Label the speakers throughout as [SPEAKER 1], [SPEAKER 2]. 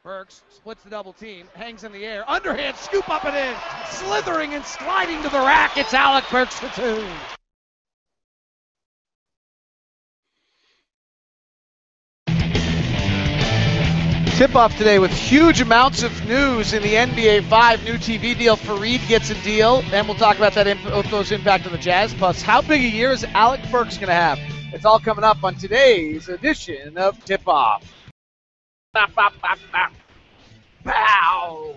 [SPEAKER 1] Burks splits the double team, hangs in the air, underhand scoop up and in, slithering and sliding to the rack. It's Alec Burks for two. Tip-off today with huge amounts of news in the NBA 5. New TV deal. Fareed gets a deal, and we'll talk about that those impact on the Jazz. Plus, how big a year is Alec Burks going to have? It's all coming up on today's edition of Tip-Off. Pow!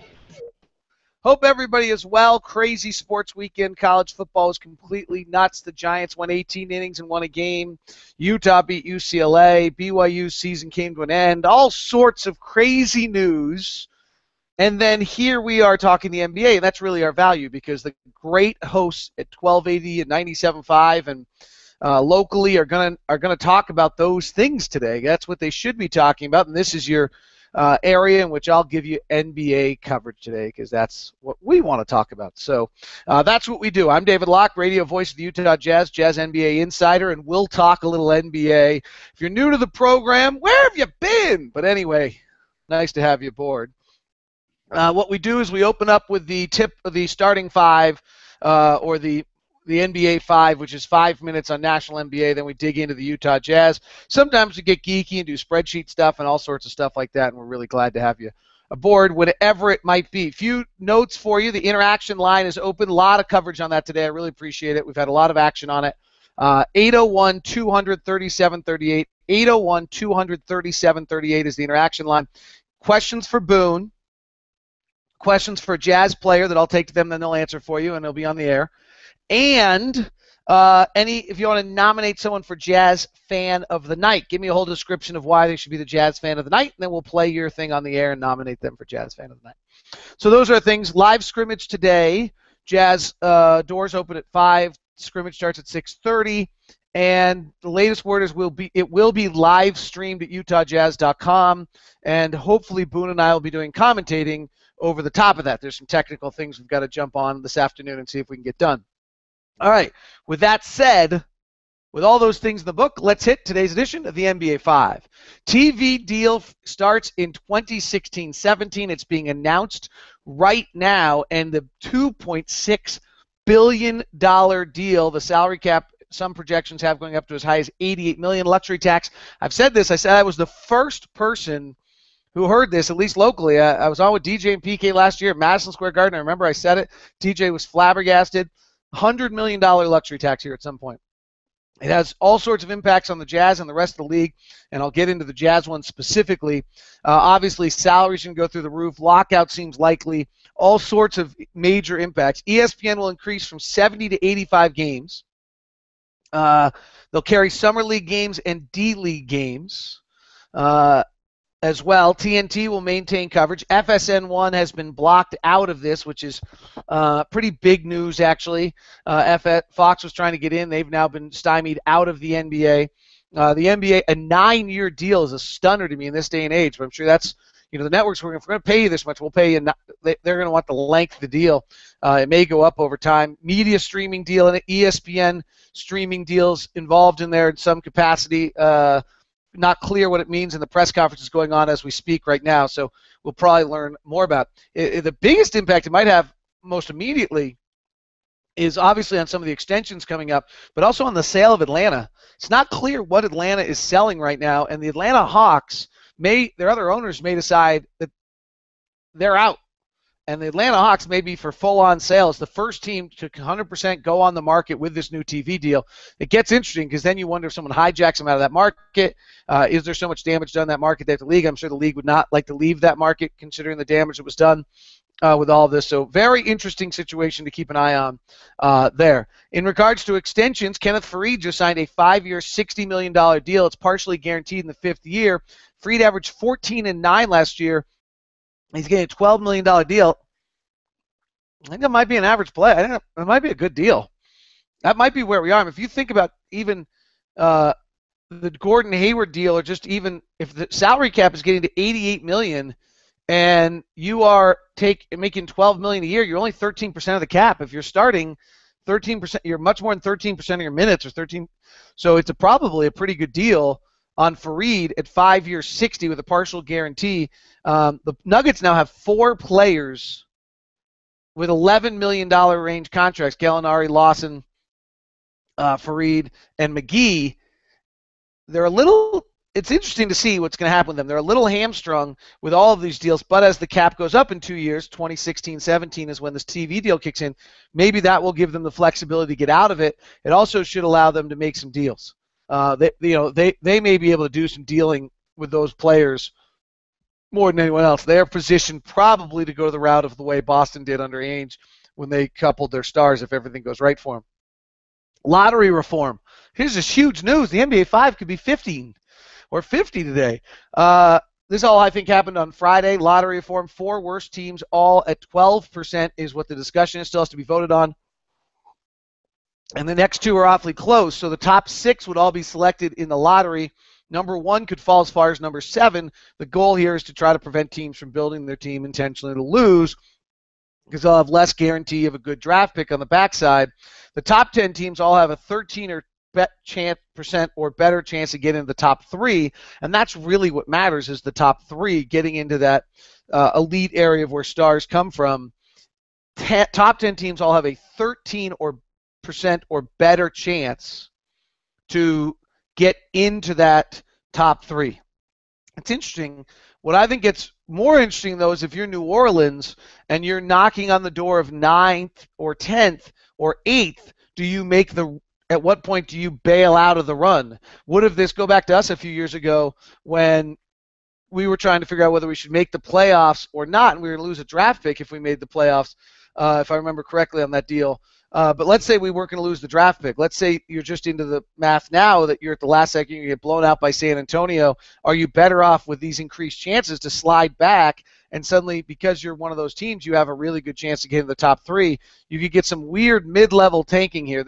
[SPEAKER 1] Hope everybody is well. Crazy sports weekend. College football is completely nuts. The Giants won 18 innings and won a game. Utah beat UCLA. BYU's season came to an end. All sorts of crazy news. And then here we are talking the NBA, and that's really our value because the great hosts at 1280 and 97.5 and locally are gonna talk about those things today. That's what they should be talking about, and this is your area in which I'll give you NBA coverage today because that's what we want to talk about. So that's what we do. I'm David Locke, radio voice of the Utah Jazz, Jazz NBA insider, and we'll talk a little NBA. If you're new to the program, where have you been? But anyway, nice to have you aboard. What we do is we open up with the tip of the starting five or the NBA 5, which is 5 minutes on National NBA. Then we dig into the Utah Jazz. Sometimes we get geeky and do spreadsheet stuff and all sorts of stuff like that, and we're really glad to have you aboard, whatever it might be. Few notes for you. The interaction line is open. A lot of coverage on that today. I really appreciate it. We've had a lot of action on it. 801-200-3738. 801-200-3738 is the interaction line. Questions for Boone. Questions for a Jazz player that I'll take to them, then they'll answer for you, and they'll be on the air. And if you want to nominate someone for Jazz Fan of the Night, give me a whole description of why they should be the Jazz Fan of the Night, and then we'll play your thing on the air and nominate them for Jazz Fan of the Night. So those are things. Live scrimmage today. Jazz doors open at 5. Scrimmage starts at 6:30. And the latest word is it will be live streamed at utahjazz.com, and hopefully Boone and I will be doing commentating over the top of that. There's some technical things we've got to jump on this afternoon and see if we can get done. All right, with that said, with all those things in the book, let's hit today's edition of the NBA 5. TV deal starts in 2016-17. It's being announced right now, and the $2.6 billion deal, the salary cap, some projections have going up to as high as $88 million. Luxury tax. I've said this. I said I was the first person who heard this, at least locally. I was on with DJ and PK last year at Madison Square Garden. I remember I said it. DJ was flabbergasted. $100 million luxury tax here at some point. It has all sorts of impacts on the Jazz and the rest of the league, and I'll get into the Jazz one specifically. Obviously, salaries can go through the roof. Lockout seems likely. All sorts of major impacts. ESPN will increase from 70 to 85 games. They'll carry Summer League games and D-League games as well. TNT will maintain coverage. FSN1 has been blocked out of this, which is pretty big news, actually. Fox was trying to get in. They've now been stymied out of the NBA. The NBA, a 9-year deal is a stunner to me in this day and age, but I'm sure that's, the networks, if we're going to pay you this much, we'll pay you. They're going to want the length of the deal. It may go up over time. Media streaming deal and ESPN streaming deals involved in there in some capacity. Not clear what it means, and the press conference is going on as we speak right now, so we'll probably learn more about it. The biggest impact it might have most immediately is obviously on some of the extensions coming up, but also on the sale of Atlanta. It's not clear what Atlanta is selling right now, and the Atlanta Hawks their other owners may decide that they're out, and the Atlanta Hawks may be for full-on sale. It's the first team to 100% go on the market with this new TV deal. It gets interesting because then you wonder if someone hijacks them out of that market. Is there so much damage done in that market that the league? I'm sure the league would not like to leave that market considering the damage that was done with all of this. So very interesting situation to keep an eye on there. In regards to extensions, Kenneth Fareed just signed a 5-year, $60 million deal. It's partially guaranteed in the 5th year. Fareed averaged 14 and 9 last year. He's getting a $12 million deal. I think that might be an average play. I think it might be a good deal. That might be where we are. If you think about even the Gordon Hayward deal, or just even if the salary cap is getting to $88 million and you are making $12 million a year, you're only 13% of the cap. If you're starting 13%, you're much more than 13% of your minutes, or 13. So it's probably a pretty good deal on Fareed at 5 years, 60 with a partial guarantee. The Nuggets now have 4 players with $11 million range contracts: Gallinari, Lawson, Fareed, and McGee. It's interesting to see what's going to happen with them. They're a little hamstrung with all of these deals, but as the cap goes up in 2 years, 2016-17 is when this TV deal kicks in, maybe that will give them the flexibility to get out of it. It also should allow them to make some deals. They may be able to do some dealing with those players more than anyone else. They're positioned probably to go the route of the way Boston did under Ainge when they coupled their stars if everything goes right for them. Lottery reform. Here's this huge news. The NBA 5 could be 15 or 50 today. This all, I think, happened on Friday. Lottery reform, 4 worst teams, all at 12% is what the discussion is. Still has to be voted on. And the next 2 are awfully close. So the top 6 would all be selected in the lottery. Number 1 could fall as far as number 7. The goal here is to try to prevent teams from building their team intentionally to lose, because they'll have less guarantee of a good draft pick on the backside. The top 10 teams all have a 13% or better chance of getting into the top 3, and that's really what matters, is the top 3 getting into that elite area of where stars come from. Top 10 teams all have a 13% or better chance to get into that top 3. It's interesting. What I think gets more interesting, though, is if you're New Orleans and you're knocking on the door of 9th or 10th or 8th, at what point do you bail out of the run? What if this go back to us a few years ago when we were trying to figure out whether we should make the playoffs or not, and we were going to lose a draft pick if we made the playoffs, if I remember correctly on that deal. But let's say we weren't going to lose the draft pick. Let's say you're just into the math now that you're at the last second, you get blown out by San Antonio. Are you better off with these increased chances to slide back, and suddenly, because you're one of those teams, you have a really good chance to get in the top 3? You could get some weird mid-level tanking here.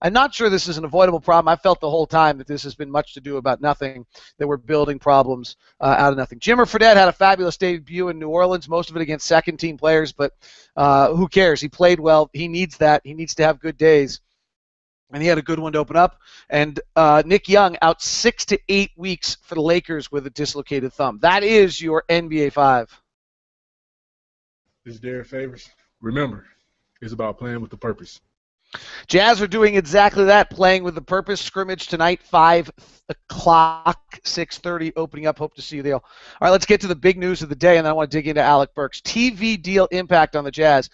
[SPEAKER 1] I'm not sure this is an avoidable problem. I felt the whole time that this has been much to do about nothing, that we're building problems out of nothing. Jimmer Fredette had a fabulous debut in New Orleans, most of it against second-team players, but who cares? He played well. He needs that. He needs to have good days. And he had a good one to open up. And Nick Young out 6 to 8 weeks for the Lakers with a dislocated thumb. That is your NBA 5.
[SPEAKER 2] This is Derek Favors. Remember, it's about playing with the purpose.
[SPEAKER 1] Jazz are doing exactly that, playing with the purpose. Scrimmage tonight, 5 o'clock, 6:30, opening up. Hope to see you there. All right, let's get to the big news of the day, and then I want to dig into Alec Burks. TV deal impact on the Jazz.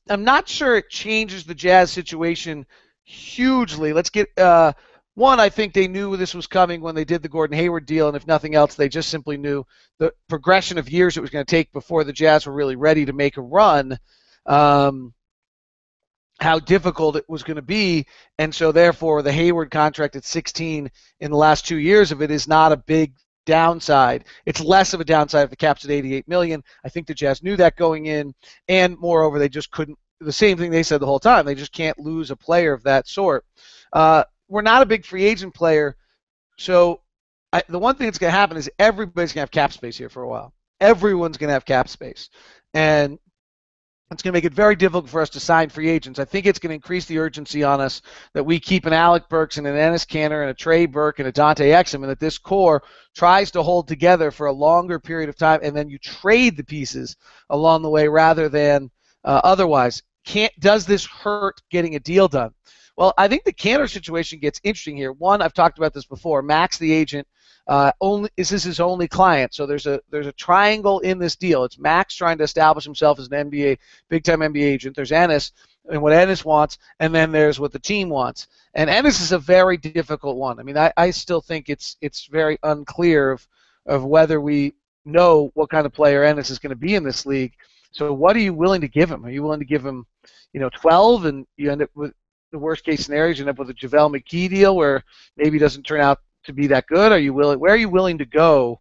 [SPEAKER 1] I'm not sure it changes the Jazz situation hugely. Let's get one. I think they knew this was coming when they did the Gordon Hayward deal, and if nothing else, they just simply knew the progression of years it was going to take before the Jazz were really ready to make a run. How difficult it was going to be, and so therefore the Hayward contract at 16 in the last 2 years of it is not a big downside. It's less of a downside if the cap's at $88 million. I think the Jazz knew that going in, and moreover, they just couldn't. The same thing they said the whole time. They just can't lose a player of that sort. We're not a big free agent player, so the one thing that's going to happen is everybody's going to have cap space here for a while. Everyone's going to have cap space, and it's going to make it very difficult for us to sign free agents. I think it's going to increase the urgency on us that we keep an Alec Burks and an Ennis Cantor and a Trey Burke and a Dante Exum, and that this core tries to hold together for a longer period of time, and then you trade the pieces along the way rather than otherwise. Does this hurt getting a deal done? Well, I think the Cantor situation gets interesting here. One, I've talked about this before. Max, the agent, this is his only client, so there's a triangle in this deal. It's Max trying to establish himself as an big-time NBA agent. There's Ennis and what Ennis wants, and then there's what the team wants. And Ennis is a very difficult one. I mean, I still think it's very unclear of whether we know what kind of player Ennis is going to be in this league. So what are you willing to give him? Are you willing to give him, 12, and you end up with the worst-case scenarios? You end up with a JaVale McGee deal where maybe he doesn't turn out to be that good? Where are you willing to go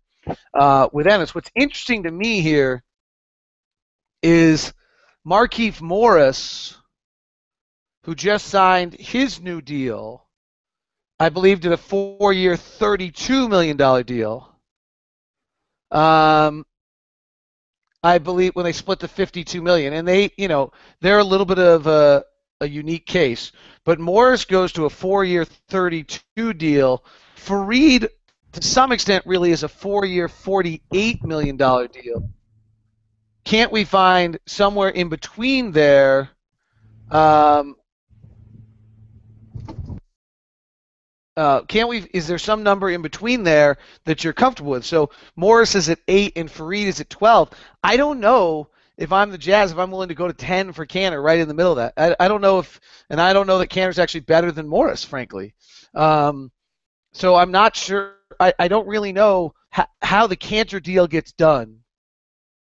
[SPEAKER 1] with Ennis? What's interesting to me here is Markieff Morris, who just signed his new deal, I believe did a 4-year, $32 million deal. I believe when they split the $52 million, and they're a little bit of a unique case. But Morris goes to a 4-year, $32 deal. Farid, to some extent, really is a 4-year, $48 million deal. Can't we find somewhere in between there? Is there some number in between there that you're comfortable with? So Morris is at 8 and Farid is at 12. I don't know if I'm the Jazz, if I'm willing to go to 10 for Kanter right in the middle of that. I don't know and I don't know that Kanter's actually better than Morris, frankly. So I'm not sure. I don't really know how the Kanter deal gets done,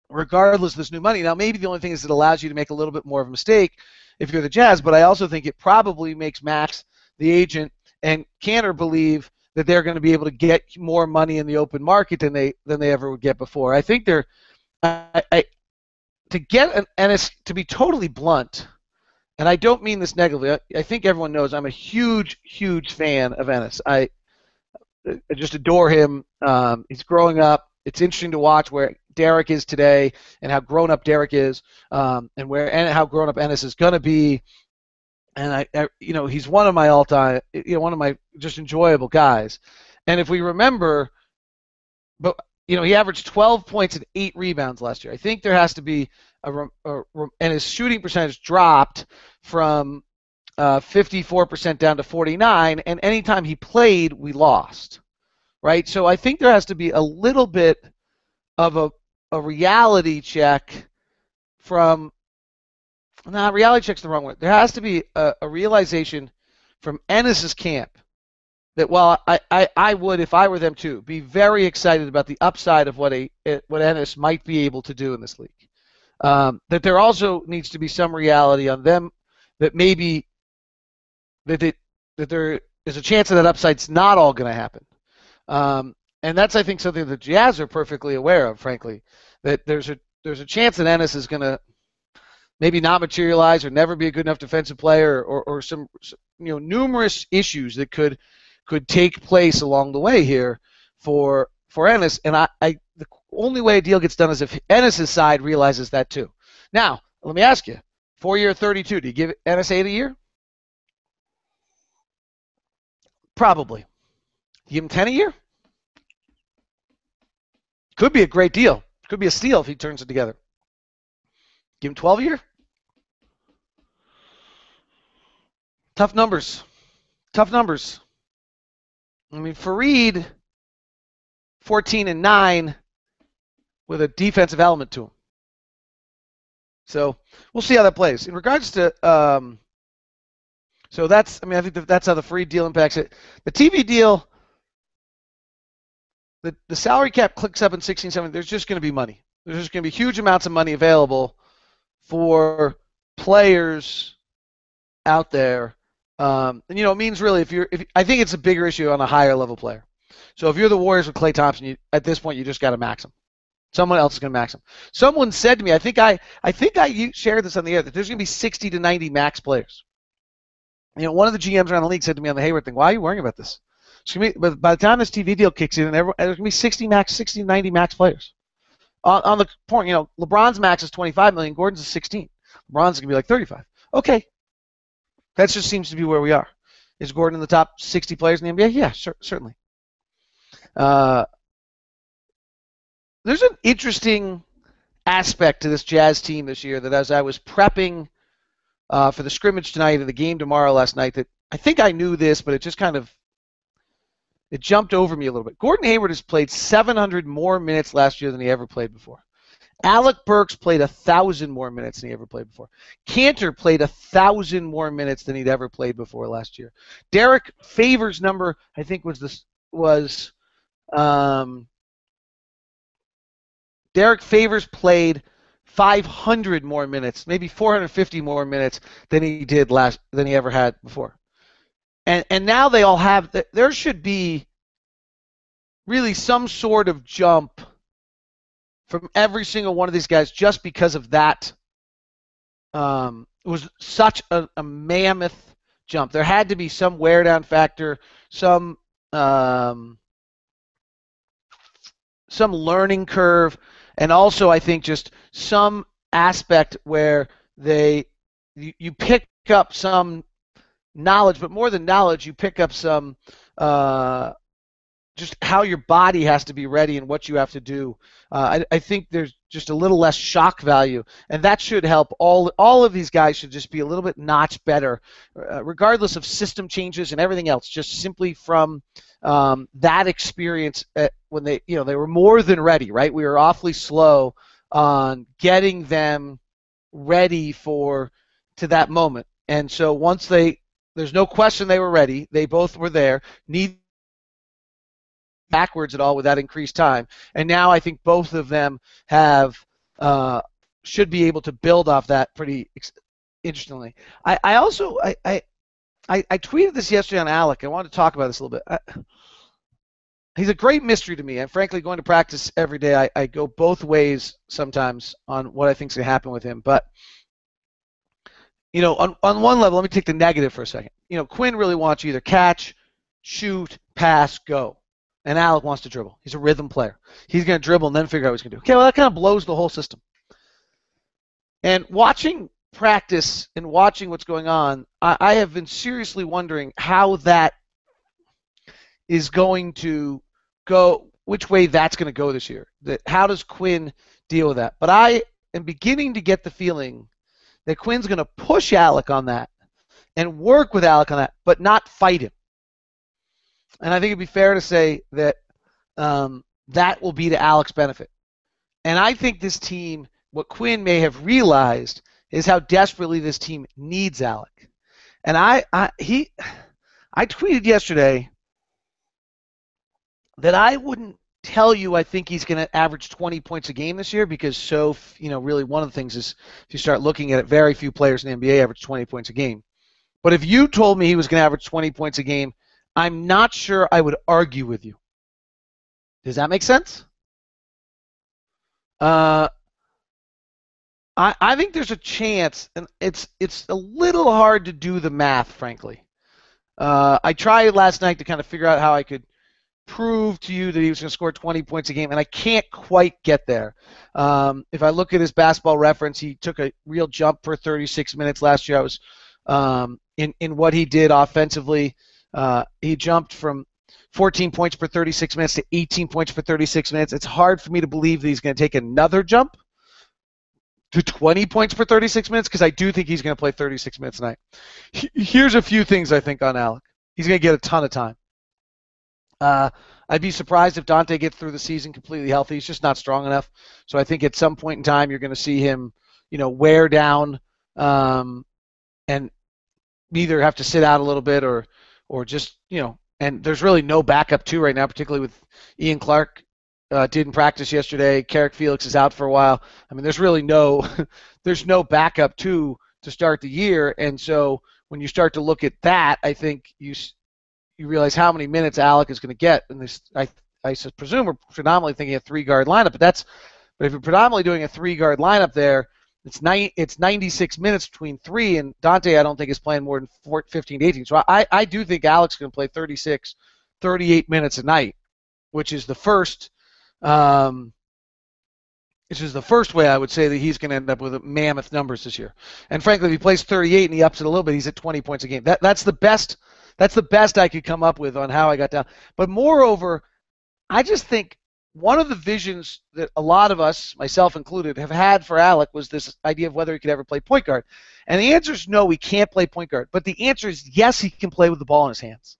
[SPEAKER 1] regardless of this new money. Now, maybe the only thing is it allows you to make a little bit more of a mistake if you're the Jazz, but I also think it probably makes Max, the agent, and Kanter believe that they're going to be able to get more money in the open market than they ever would get before. I think to get Ennis, to be totally blunt, and I don't mean this negatively. I think everyone knows I'm a huge, huge fan of Ennis. I just adore him. He's growing up. It's interesting to watch where Derek is today and how grown up Derek is, and how grown up Ennis is going to be. And he's one of my all-time, one of my just enjoyable guys. And if we remember, he averaged 12 points and 8 rebounds last year. I think there has to be and his shooting percentage dropped from 54% down to 49, and anytime he played, we lost, right? So I think there has to be a little bit of a reality check from. No, reality check's the wrong word. There has to be a realization from Ennis's camp that while I would, if I were them too, be very excited about the upside of what Ennis might be able to do in this league. That there also needs to be some reality on them that maybe that there is a chance that upside's not all going to happen. And that's, I think, something the Jazz are perfectly aware of, frankly, that there's a chance that Ennis is going to maybe not materialize or never be a good enough defensive player, or some numerous issues that could take place along the way here for Ennis. And the only way a deal gets done is if Ennis' side realizes that too. Now, let me ask you, 4-year, 32, do you give Ennis 8 a year? Probably. You give him 10 a year? Could be a great deal. Could be a steal if he turns it together. Give him 12 a year? Tough numbers. Tough numbers. I mean, Farid, 14 and 9 with a defensive element to him. So we'll see how that plays. In regards to, so that's, I think that's how the Farid deal impacts it. The TV deal, the salary cap clicks up in 16-17. There's just going to be money. There's just going to be huge amounts of money available for players out there. And it means really I think it's a bigger issue on a higher level player. So if you're the Warriors with Klay Thompson, at this point you just got to max him. Someone else is going to max him. Someone said to me, I think I shared this on the air, that there's going to be 60 to 90 max players. One of the GMs around the league said to me on the Hayward thing, "Why are you worrying about this? But by the time this TV deal kicks in, there's going to be 60 to 90 max players." On the point, LeBron's max is 25 million, Gordon's is 16. LeBron's going to be like 35. Okay. That just seems to be where we are. Is Gordon in the top 60 players in the NBA? Yeah, certainly. There's an interesting aspect to this Jazz team this year that as I was prepping for the scrimmage tonight and the game tomorrow last night, that I think I knew this, but it just it jumped over me a little bit. Gordon Hayward has played 700 more minutes last year than he ever played before. Alec Burks played 1,000 more minutes than he ever played before. Kanter played 1,000 more minutes than he'd ever played before last year. Derek Favors' number, I think, Derek Favors played 500 more minutes, maybe 450 more minutes than he ever had before. And now they all have. There should be really some sort of jump from every single one of these guys just because of that. It was such a mammoth jump. There had to be some wear down factor, some learning curve, and also I think just some aspect where they you pick up some knowledge, but more than knowledge, you pick up some just how your body has to be ready and what you have to do. I think there's just a little less shock value, and that should help. All of these guys should just be a little bit notch better, regardless of system changes and everything else. Just simply from that experience when they were more than ready. Right, we were awfully slow on getting them ready to that moment, and so once there's no question they were ready. They both were there. Neither backwards at all with that increased time, and now I think both of them should be able to build off that pretty interestingly. I also tweeted this yesterday on Alec. I wanted to talk about this a little bit. He's a great mystery to me, and frankly, going to practice every day, I go both ways sometimes on what I think is going to happen with him. But on one level, let me take the negative for a second. Quinn really wants you either catch, shoot, pass, go. And Alec wants to dribble. He's a rhythm player. He's going to dribble and then figure out what he's going to do. Okay, well, that kind of blows the whole system. And watching practice and watching what's going on, I have been seriously wondering how that is going to go, which way that's going to go this year. How does Quinn deal with that? But I am beginning to get the feeling that Quinn's going to push Alec on that and work with Alec on that, but not fight him. And I think it'd be fair to say that that will be to Alec's benefit. And I think this team, what Quinn may have realized, is how desperately this team needs Alec. And I tweeted yesterday that I wouldn't tell you I think he's going to average 20 points a game this year because really one of the things is if you start looking at it, very few players in the NBA average 20 points a game. But if you told me he was going to average 20 points a game, I'm not sure I would argue with you. Does that make sense? I think there's a chance, and it's a little hard to do the math, frankly. I tried last night to kind of figure out how I could prove to you that he was going to score 20 points a game, and I can't quite get there. If I look at his basketball reference, he took a real jump for 36 minutes last year. I was in what he did offensively. He jumped from 14 points per 36 minutes to 18 points per 36 minutes. It's hard for me to believe that he's going to take another jump to 20 points per 36 minutes because I do think he's going to play 36 minutes tonight. Here's a few things I think on Alec. He's going to get a ton of time. I'd be surprised if Dante gets through the season completely healthy. He's just not strong enough. So I think at some point in time you're going to see him, wear down and either have to sit out a little bit or just, and there's really no backup two right now, particularly with Ian Clark didn't practice yesterday. Carrick Felix is out for a while. I mean, there's really there's no backup two to start the year. And so when you start to look at that, I think you realize how many minutes Alec is going to get. And this, I presume we're predominantly thinking a three-guard lineup, but if you're predominantly doing a three-guard lineup there, it's 96 minutes between three, and Dante I don't think is playing more than 15 to 18. So I do think Alec's going to play 36, 38 minutes a night, which is the first way I would say that he's going to end up with mammoth numbers this year. And frankly, if he plays 38 and he ups it a little bit, he's at 20 points a game. That's the best I could come up with on how I got down. But moreover, I just think one of the visions that a lot of us, myself included, have had for Alec was this idea of whether he could ever play point guard. And the answer is no, he can't play point guard. But the answer is yes, he can play with the ball in his hands.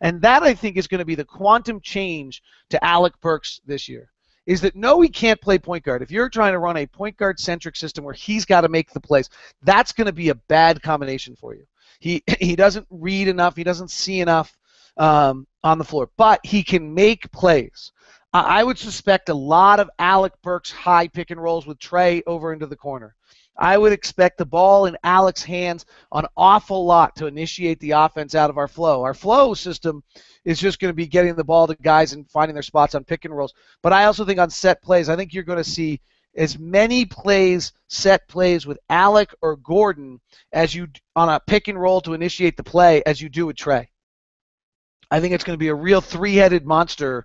[SPEAKER 1] And that, I think, is going to be the quantum change to Alec Burks this year, is that no, he can't play point guard. If you're trying to run a point guard-centric system where he's got to make the plays, that's going to be a bad combination for you. He doesn't read enough. He doesn't see enough on the floor. But he can make plays. I would suspect a lot of Alec Burks high pick and rolls with Trey over into the corner. I would expect the ball in Alec's hands an awful lot to initiate the offense out of our flow. Our flow system is just going to be getting the ball to guys and finding their spots on pick and rolls. But I also think on set plays, I think you're going to see as many plays, set plays with Alec or Gordon as you on a pick and roll to initiate the play as you do with Trey. I think it's going to be a real three-headed monster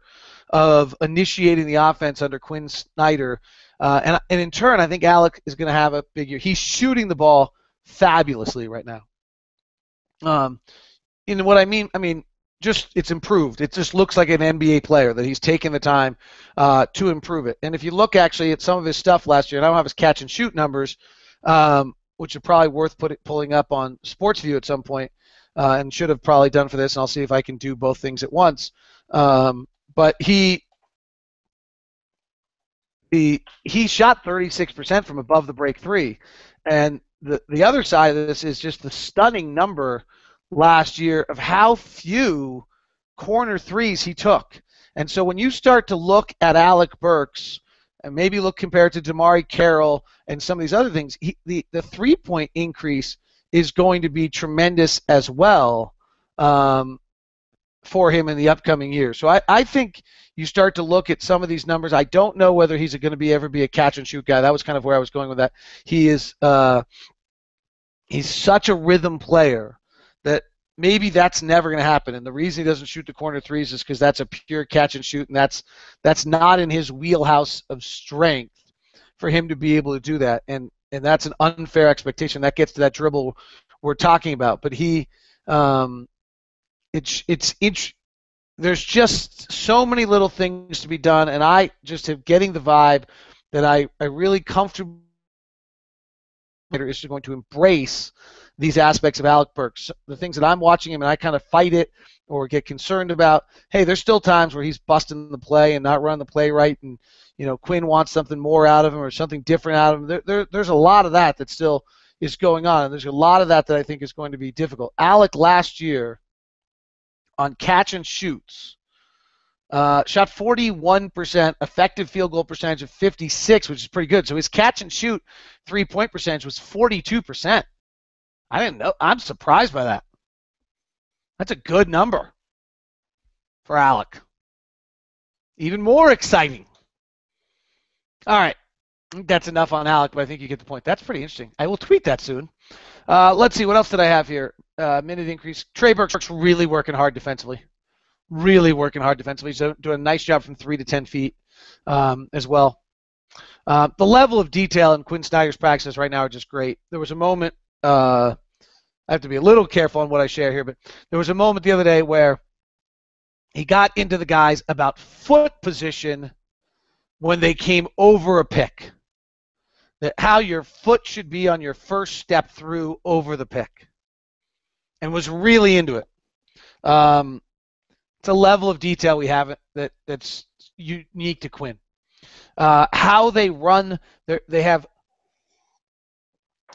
[SPEAKER 1] of initiating the offense under Quinn Snyder. And in turn, I think Alec is going to have a big year. He's shooting the ball fabulously right now. And what I mean, just it's improved. It just looks like an NBA player that he's taken the time to improve it. And if you look actually at some of his stuff last year, and I don't have his catch and shoot numbers, which are probably worth pulling up on SportsView at some point, and should have probably done for this. And I'll see if I can do both things at once. But he shot 36% from above the break three, and the other side of this is just the stunning number last year of how few corner threes he took. And so when you start to look at Alec Burks and maybe look compared to Damari Carroll and some of these other things, the 3-point increase is going to be tremendous as well for him in the upcoming year. So I think you start to look at some of these numbers. I don't know whether he's going to ever be a catch and shoot guy. That was kind of where I was going with that. He is he's such a rhythm player that maybe that's never going to happen. And the reason he doesn't shoot the corner threes is because that's a pure catch and shoot, and that's not in his wheelhouse of strength for him to be able to do that. And that's an unfair expectation. That gets to that dribble we're talking about. But he, there's just so many little things to be done, and I just am getting the vibe that I really comfortable is going to embrace these aspects of Alec Burks. The things that I'm watching him and I kind of fight it or get concerned about, hey, there's still times where he's busting the play and not running the play right, and Quinn wants something more out of him or something different out of him. There's a lot of that still is going on, and there's a lot of that I think is going to be difficult. Alec last year on catch and shoots shot 41%, effective field goal percentage of 56, which is pretty good. So his catch and shoot 3-point percentage was 42%. I didn't know. I'm surprised by that. That's a good number for Alec. Even more exciting. All right. I think that's enough on Alec, but I think you get the point. That's pretty interesting. I will tweet that soon. Let's see. What else did I have here? Minute increase. Trey Burks really working hard defensively. He's doing a nice job from 3 to 10 feet as well. The level of detail in Quinn Snyder's practices right now are just great. There was a moment, I have to be a little careful on what I share here, but there was a moment the other day where he got into the guys about foot position when they came over a pick. That how your foot should be on your first step through over the pick. And was really into it. It's a level of detail we haven't that's unique to Quinn. How they run, they have.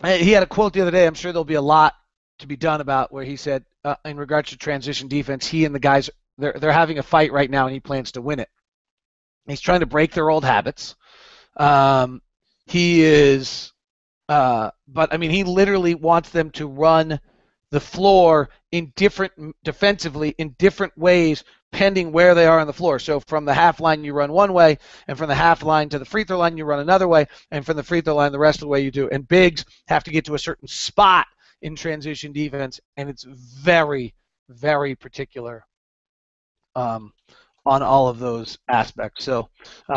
[SPEAKER 1] He had a quote the other day. I'm sure there'll be a lot to be done about where he said, in regards to transition defense, he and the guys they're having a fight right now, and he plans to win it. He's trying to break their old habits. He is, but he literally wants them to run the floor defensively in different ways, pending where they are on the floor. So from the half line you run one way, and from the half line to the free throw line you run another way, and from the free throw line the rest of the way you do. And bigs have to get to a certain spot in transition defense, and it's very, very particular on all of those aspects. So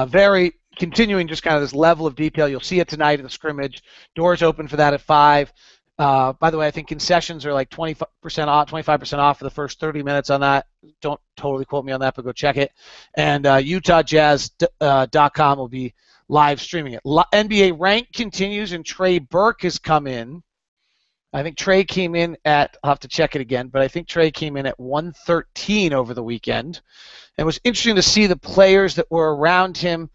[SPEAKER 1] very continuing just kind of this level of detail. You'll see it tonight at the scrimmage. Doors open for that at 5. By the way, I think concessions are like 25% off for the first 30 minutes on that. Don't totally quote me on that, but go check it. And UtahJazz.com will be live streaming it. NBA rank continues, and Trey Burke has come in. I think Trey came in at, I'll have to check it again, but I think Trey came in at 113 over the weekend. And it was interesting to see the players that were around him.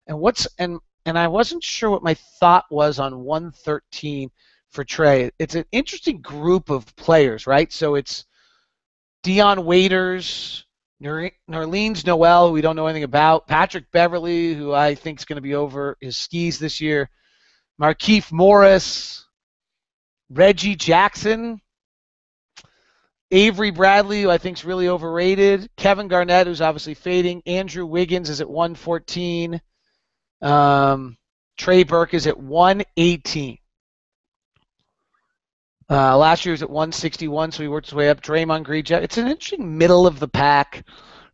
[SPEAKER 1] And I wasn't sure what my thought was on 113 for Trey. It's an interesting group of players, right? So it's Dion Waiters, Nerlens Noel, who we don't know anything about, Patrick Beverly, who I think is going to be over his skis this year, Markieff Morris, Reggie Jackson, Avery Bradley, who I think is really overrated, Kevin Garnett, who's obviously fading, Andrew Wiggins is at 114, Trey Burke is at 118. Last year he was at 161, so he worked his way up. Draymond Green, it's an interesting middle of the pack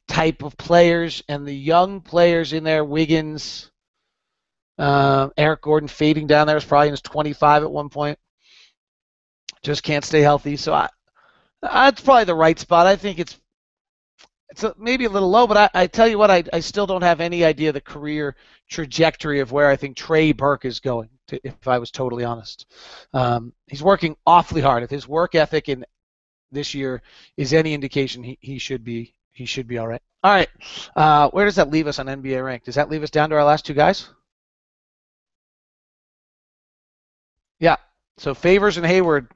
[SPEAKER 1] type of players, and the young players in there, Wiggins, Eric Gordon fading down there, was probably in his 25 at one point. Just can't stay healthy. So that's probably the right spot. I think it's maybe a little low, but I tell you what, I still don't have any idea the career trajectory of where I think Trey Burke is going, if I was totally honest. He's working awfully hard. If his work ethic in this year is any indication, he should be all right. All right, where does that leave us on NBA rank? Does that leave us down to our last two guys? Yeah. So Favors and Hayward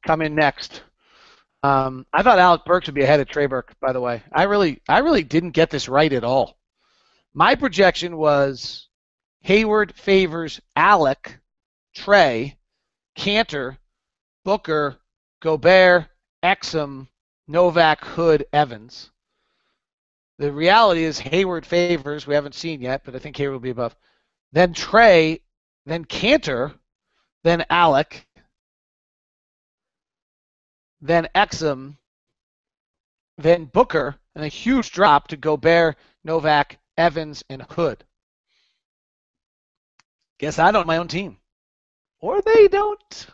[SPEAKER 1] come in next. I thought Alec Burks would be ahead of Trey Burke, by the way. I really didn't get this right at all. My projection was Hayward, Favors, Alec, Trey, Cantor, Booker, Gobert, Exum, Novak, Hood, Evans. The reality is Hayward, Favors, we haven't seen yet, but I think Hayward will be above. Then Trey, then Cantor, then Alec, then Exum, then Booker, and a huge drop to Gobert, Novak, Evans, and Hood. Guess I don't have my own team. Or they don't.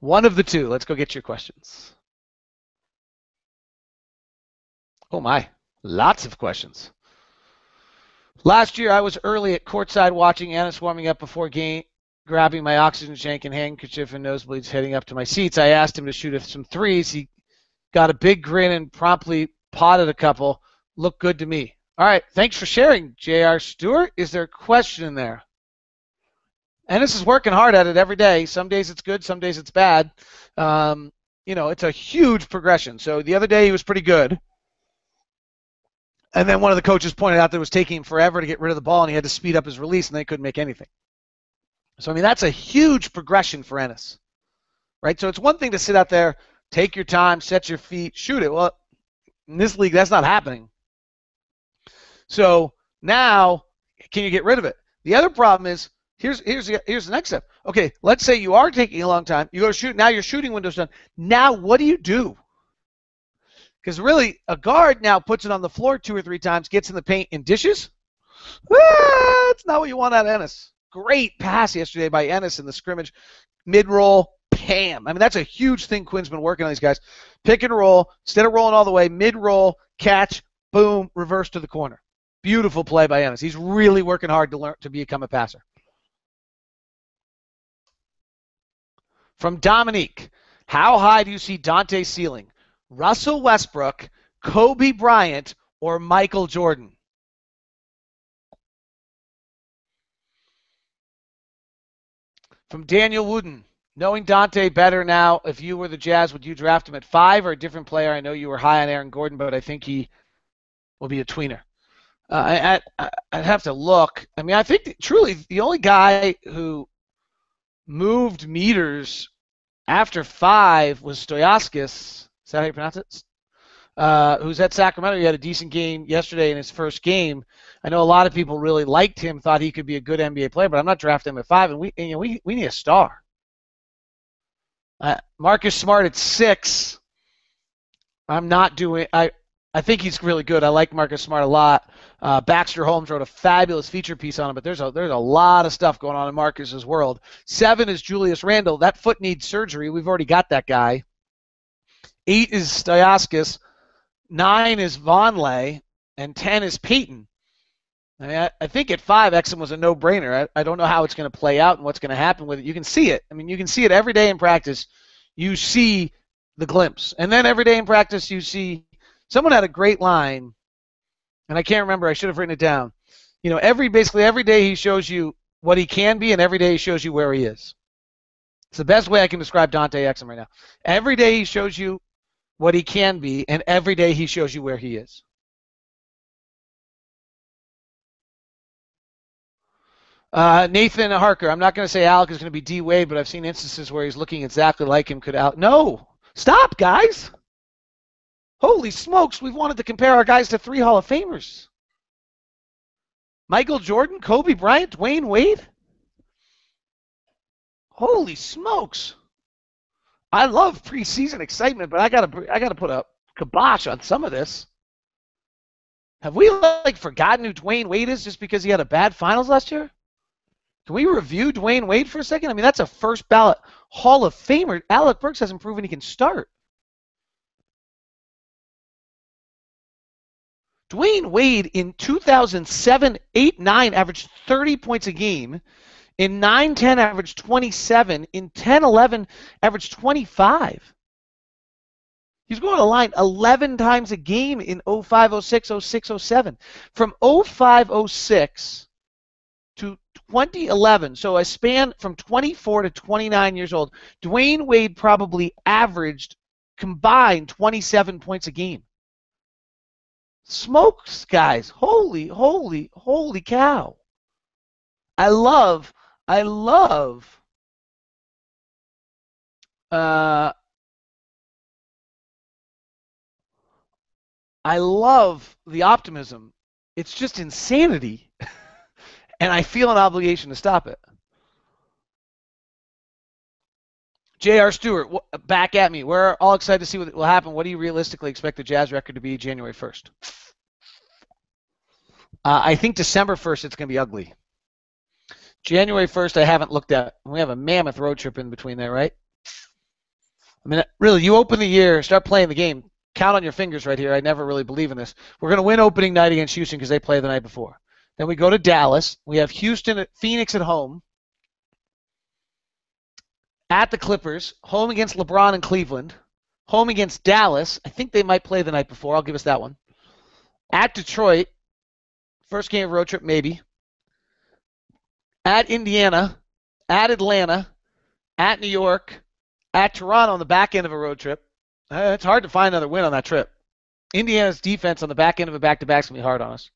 [SPEAKER 1] One of the two. Let's go get your questions. Oh my, lots of questions. Last year I was early at courtside watching Ennis warming up before game, grabbing my oxygen tank and handkerchief and nosebleeds heading up to my seats. I asked him to shoot some threes. He got a big grin and promptly potted a couple. Looked good to me. All right, thanks for sharing, J.R. Stewart. Is there a question in there? Ennis is working hard at it every day. Some days it's good, some days it's bad. It's a huge progression. So the other day he was pretty good. And then one of the coaches pointed out that it was taking him forever to get rid of the ball, and he had to speed up his release, and they couldn't make anything. So, that's a huge progression for Ennis, right? So it's one thing to sit out there, take your time, set your feet, shoot it. Well, in this league, that's not happening. So now, can you get rid of it? The other problem is, here's the next step. Okay, let's say you are taking a long time. You go to shoot. Now your shooting window's done. Now what do you do? Because really, a guard now puts it on the floor 2 or 3 times, gets in the paint and dishes. That's not what you want out of Ennis. Great pass yesterday by Ennis in the scrimmage. Mid-roll, bam. That's a huge thing Quinn's been working on these guys. Pick and roll. Instead of rolling all the way, mid-roll, catch, boom, reverse to the corner. Beautiful play by Ennis. He's really working hard to learn to become a passer. From Dominique, how high do you see Dante's ceiling? Russell Westbrook, Kobe Bryant, or Michael Jordan? From Daniel Wooden, knowing Dante better now, if you were the Jazz, would you draft him at 5 or a different player? I know you were high on Aaron Gordon, but I think he will be a tweener. I'd have to look. I think truly the only guy who moved meters after 5 was Stojaskis. Is that how you pronounce it? Who's at Sacramento. He had a decent game yesterday in his first game. I know a lot of people really liked him, thought he could be a good NBA player, but I'm not drafting him at 5, and we need a star. Marcus Smart at 6. I'm not doing. I think he's really good. I like Marcus Smart a lot. Baxter Holmes wrote a fabulous feature piece on him, but there's a lot of stuff going on in Marcus's world. 7 is Julius Randle. That foot needs surgery. We've already got that guy. 8 is Stojaskis. 9 is Vonleh, and 10 is Peyton. I think at 5, Exum was a no-brainer. I don't know how it's going to play out and what's going to happen with it. You can see it. You can see it every day in practice. You see the glimpse. And then every day in practice you see someone had a great line, and I can't remember. I should have written it down. Basically every day he shows you what he can be, and every day he shows you where he is. It's the best way I can describe Dante Exum right now. Every day he shows you what he can be, and every day he shows you where he is. Nathan Harker, I'm not going to say Alec is going to be D. Wade, but I've seen instances where he's looking exactly like him. Could Alec? No! Stop, guys! Holy smokes, we've wanted to compare our guys to 3 Hall of Famers. Michael Jordan, Kobe Bryant, Dwayne Wade? Holy smokes! I love preseason excitement, but I gotta put a kibosh on some of this. Have we forgotten who Dwayne Wade is just because he had a bad finals last year? Can we review Dwayne Wade for a second? I mean, that's a first ballot Hall of Famer. Alec Burks hasn't proven he can start. Dwayne Wade in 2007, 8, 9 averaged 30 points a game. In 9-10 averaged 27. In 10-11 averaged 25. He's going to line 11 times a game in 05, 06, 06, 07. From 05, 06 to 2011, so a span from 24 to 29 years old, Dwayne Wade probably averaged combined 27 points a game. Smokes, guys. Holy cow. I love the optimism. It's just insanity. And I feel an obligation to stop it. J.R. Stewart, back at me. We're all excited to see what will happen. What do you realistically expect the Jazz record to be January 1st? I think December 1st it's going to be ugly. January 1st I haven't looked at. We have a mammoth road trip in between there, right? I mean, really, you open the year, start playing the game. Count on your fingers right here. I never really believe in this. We're going to win opening night against Houston because they play the night before. Then we go to Dallas. We have Phoenix at home. At the Clippers. Home against LeBron and Cleveland. Home against Dallas. I think they might play the night before. I'll give us that one. At Detroit. First game of road trip, maybe. At Indiana. At Atlanta. At New York. At Toronto on the back end of a road trip. It's hard to find another win on that trip. Indiana's defense on the back end of a back-to-back is going to be hard on us.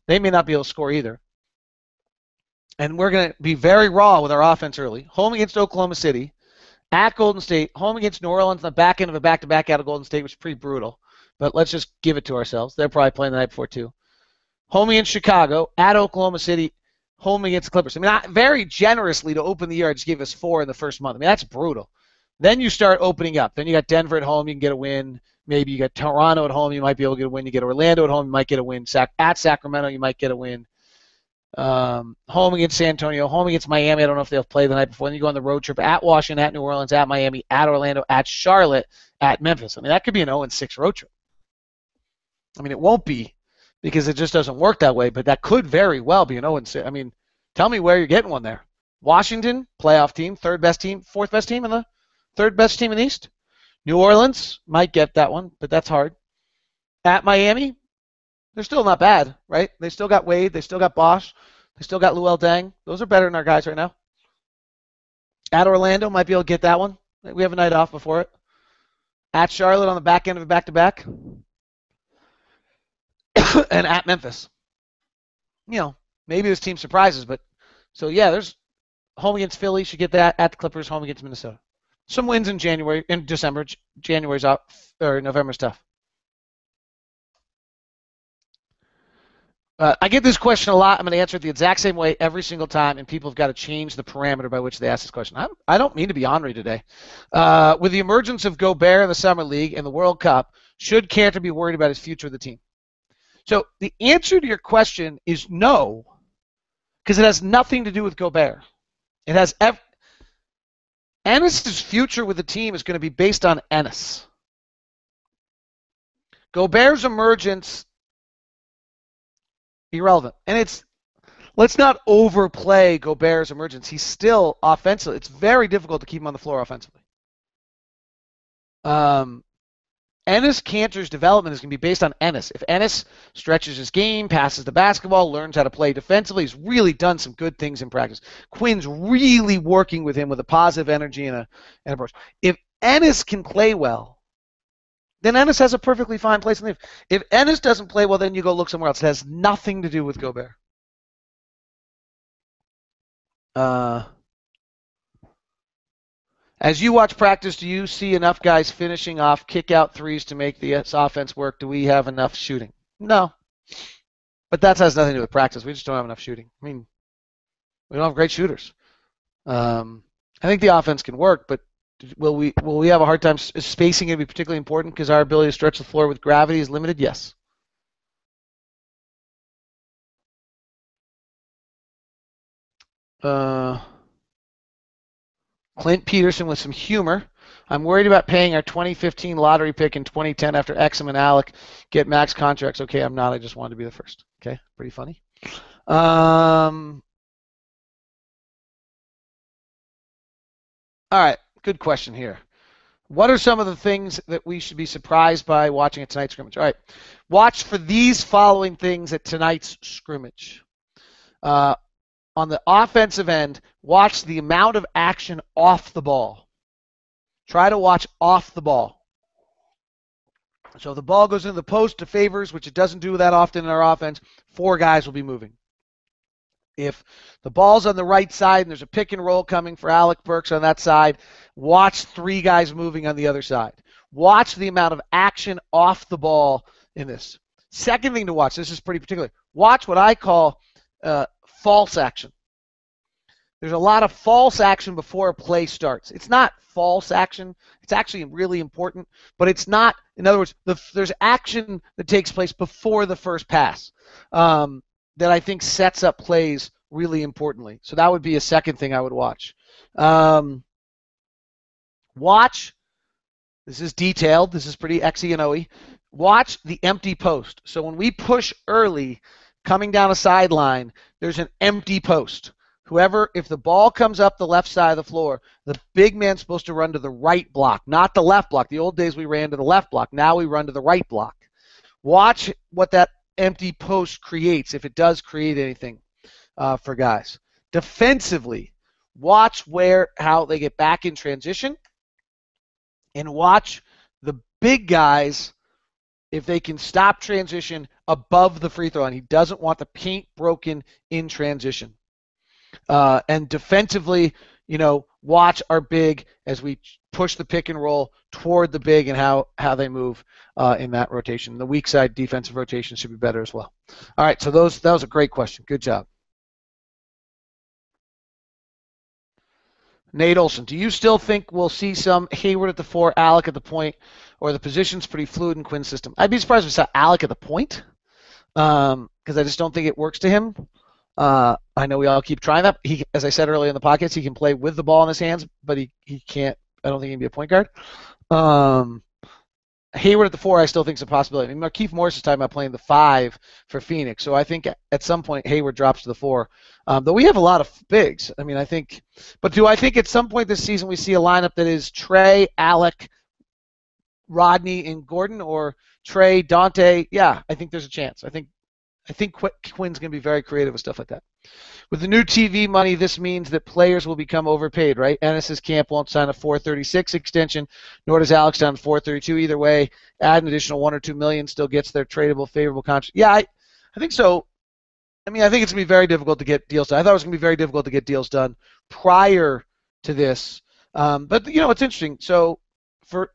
[SPEAKER 1] They may not be able to score either. And we're going to be very raw with our offense early. Home against Oklahoma City. At Golden State. Home against New Orleans on the back end of a back-to-back out of Golden State, which is pretty brutal. But let's just give it to ourselves. They're probably playing the night before, too. Home against Chicago. At Oklahoma City. Home against the Clippers. I mean, very generously to open the year, I just gave us 4 in the first month. I mean, that's brutal. Then you start opening up. Then you got Denver at home, you can get a win. Maybe you got Toronto at home, you might be able to get a win. You get Orlando at home, you might get a win. At Sacramento, you might get a win. Home against San Antonio, home against Miami. I don't know if they'll play the night before. Then you go on the road trip at Washington, at New Orleans, at Miami, at Orlando, at Charlotte, at Memphis. I mean, that could be an 0-6 road trip. I mean, it won't be because it just doesn't work that way, but that could very well be an 0-6. I mean, tell me where you're getting one there. Washington, playoff team, third best team, fourth best team in the third best team in the East. New Orleans might get that one, but that's hard. At Miami, they're still not bad, right? They still got Wade. They still got Bosch. They still got Luol Deng. Those are better than our guys right now. At Orlando, might be able to get that one. We have a night off before it. At Charlotte on the back end of a back-to-back. And at Memphis. You know, maybe this team surprises, but so yeah, there's home against Philly, should get that. At the Clippers, home against Minnesota. Some wins in January, in December. January's out, or November's tough. I get this question a lot. I'm going to answer it the exact same way every single time, and people have got to change the parameter by which they ask this question. I don't mean to be ornery today. With the emergence of Gobert in the Summer League and the World Cup, should Cantor be worried about his future of the team? So the answer to your question is no, because it has nothing to do with Gobert. It has Ennis's future with the team is going to be based on Ennis. Gobert's emergence, irrelevant. And let's not overplay Gobert's emergence. He's still offensive. It's very difficult to keep him on the floor offensively. Ennis Cantor's development is going to be based on Ennis. If Ennis stretches his game, passes the basketball, learns how to play defensively, he's really done some good things in practice. Quinn's really working with him with a positive energy and an approach. If Ennis can play well, then Ennis has a perfectly fine place to live. If Ennis doesn't play well, then you go look somewhere else. It has nothing to do with Gobert. As you watch practice, do you see enough guys finishing off kick-out threes to make the offense work? Do we have enough shooting? No. But that has nothing to do with practice. We just don't have enough shooting. I mean, we don't have great shooters. I think the offense can work, but will we have a hard time? Is spacing going to be particularly important because our ability to stretch the floor with gravity is limited? Yes. Clint Peterson with some humor. I'm worried about paying our 2015 lottery pick in 2010 after Exum and Alec get max contracts. Okay, I'm not. I just wanted to be the first. Okay, pretty funny. All right, good question here. What are some of the things that we should be surprised by watching at tonight's scrimmage? All right, watch for these following things at tonight's scrimmage. On the offensive end, watch the amount of action off the ball. Try to watch off the ball. So if the ball goes into the post to Favors, which it doesn't do that often in our offense, 4 guys will be moving. If the ball's on the right side and there's a pick and roll coming for Alec Burks on that side, watch 3 guys moving on the other side. Watch the amount of action off the ball in this. Second thing to watch, this is pretty particular, watch what I call false action. There's a lot of false action before a play starts. It's not false action. It's actually really important, but it's not, in other words, there's action that takes place before the first pass that I think sets up plays really importantly. So that would be a second thing I would watch. Watch, this is detailed, this is pretty X-y and O-y. Watch the empty post. So when we push early, coming down a sideline, there's an empty post. Whoever, if the ball comes up the left side of the floor, the big man's supposed to run to the right block, not the left block. The old days we ran to the left block. Now we run to the right block. Watch what that empty post creates, if it does create anything for guys. Defensively, watch how they get back in transition, and watch the big guys if they can stop transition above the free throw line. He doesn't want the paint broken in transition. And defensively, watch our big as we push the pick and roll toward the big and how they move in that rotation. The weak side defensive rotation should be better as well. All right, so that was a great question. Good job. Nate Olson, do you still think we'll see some Hayward at the 4, Alec at the point, or the position's pretty fluid in Quinn's system? I'd be surprised if we saw Alec at the point, because I just don't think it works to him. I know we all keep trying that. He, as I said earlier in the podcast, he can play with the ball in his hands, but he can't. I don't think he can be a point guard. Hayward at the 4, I still think is a possibility. I mean, Markieff Morris is talking about playing the 5 for Phoenix, so I think at some point Hayward drops to the 4. Though we have a lot of bigs. I mean, but do I think at some point this season we see a lineup that is Trey, Alec, Rodney, and Gordon, or Trey, Dante? Yeah, I think there's a chance. I think Quinn's going to be very creative with stuff like that. With the new TV money, this means that players will become overpaid, right? Ennis's camp won't sign a $436 extension, nor does Alex sign $432. Either way, add an additional $1 or $2 million, still gets their tradable, favorable contract. Yeah, I think so. I mean, I think it's going to be very difficult to get deals done. I thought it was going to be very difficult to get deals done prior to this. But, it's interesting. So,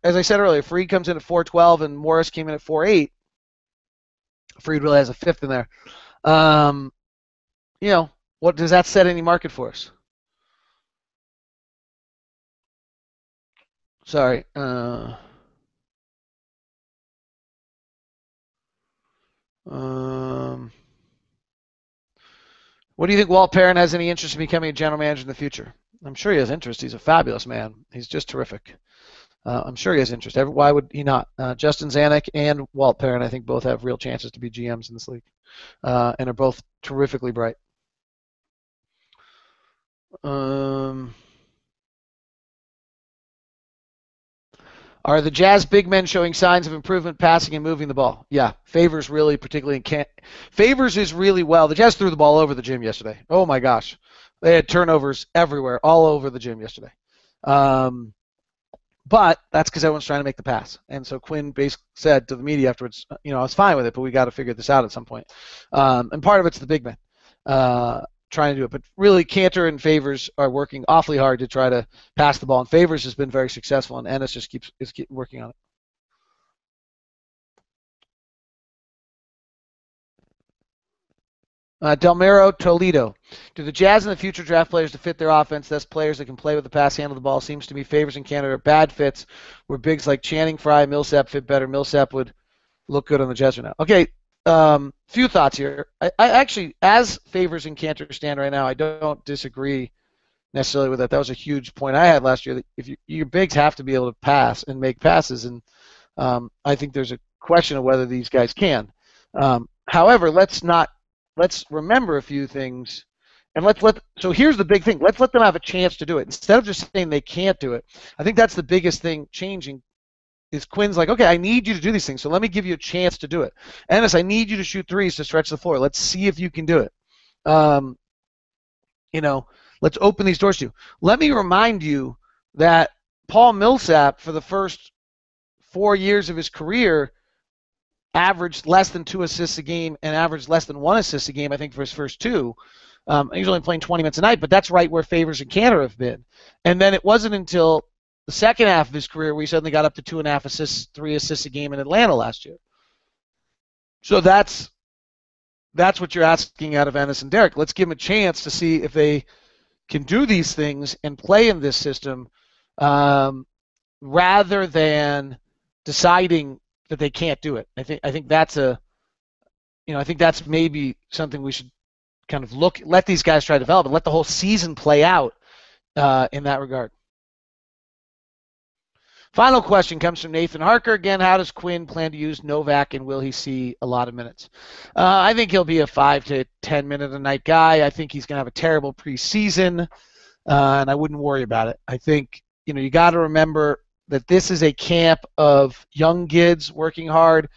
[SPEAKER 1] as I said earlier, Freed comes in at 412 and Morris came in at 4.8. Freed really has a 5th in there. What does that set any market for us? Sorry. What do you think Walt Perrin has any interest in becoming a general manager in the future? I'm sure he has interest. He's a fabulous man. He's just terrific. I'm sure he has interest. Why would he not? Justin Zanuck and Walt Perrin, I think, both have real chances to be GMs in this league, and are both terrifically bright. Are the Jazz big men showing signs of improvement passing and moving the ball? Yeah, Favors really, particularly Favors is really well. The Jazz threw the ball over the gym yesterday. Oh my gosh, they had turnovers everywhere, all over the gym yesterday. But that's because everyone's trying to make the pass. And so Quinn basically said to the media afterwards, I was fine with it, but we got to figure this out at some point. And part of it's the big men trying to do it. But really, Cantor and Favors are working awfully hard to try to pass the ball. And Favors has been very successful, and Ennis just keeps working on it. Delmiro Toledo. Do the Jazz in the future draft players to fit their offense? Thus, players that can play with the pass, handle the ball. Seems to me Favors and Canada are bad fits, where bigs like Channing Frye, Millsap fit better. Millsap would look good on the Jazz right now. Okay, few thoughts here. I actually, as Favors and Cantor stand right now, I don't disagree necessarily with that. That was a huge point I had last year. That if your bigs have to be able to pass and make passes, and I think there's a question of whether these guys can. However, let's remember a few things, and so here's the big thing. Let's let them have a chance to do it instead of just saying they can't do it. I think that's the biggest thing changing. Is Quinn's like, okay, I need you to do these things, so let me give you a chance to do it. Ennis, I need you to shoot threes to stretch the floor. Let's see if you can do it. Let's open these doors to you. Let me remind you that Paul Millsap, for the first 4 years of his career, averaged less than 2 assists a game and averaged less than 1 assist a game, I think, for his first 2. He's only playing 20 minutes a night, but that's right where Favors and Cantor have been. And then it wasn't until the second half of his career where he suddenly got up to 2.5 assists, 3 assists a game in Atlanta last year. So that's what you're asking out of Ennis and Derek. Let's give them a chance to see if they can do these things and play in this system rather than deciding that they can't do it. I think that's I think that's maybe something we should kind of let these guys try to develop and let the whole season play out in that regard. Final question comes from Nathan Harker. Again, how does Quinn plan to use Novak, and will he see a lot of minutes? I think he'll be a 5 to 10 minute a night guy. I think he's going to have a terrible preseason, and I wouldn't worry about it. I think you got to remember that this is a camp of young kids working hard,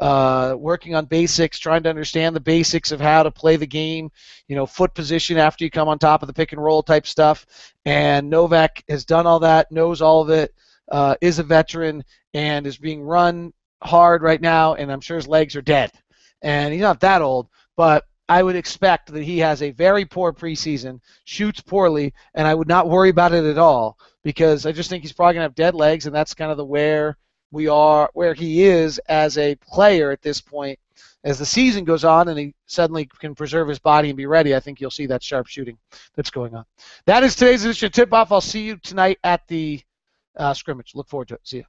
[SPEAKER 1] working on basics, trying to understand the basics of how to play the game, foot position after you come on top of the pick and roll type stuff. And Novak has done all that, knows all of it. Is a veteran and is being run hard right now, and I'm sure his legs are dead. And he's not that old, but I would expect that he has a very poor preseason, shoots poorly, and I would not worry about it at all because I just think he's probably going to have dead legs, and that's kind of where he is as a player at this point. As the season goes on and he suddenly can preserve his body and be ready, I think you'll see that sharp shooting that's going on. That is today's edition of Tip Off. I'll see you tonight at the Scrimmage. Look forward to it. See you.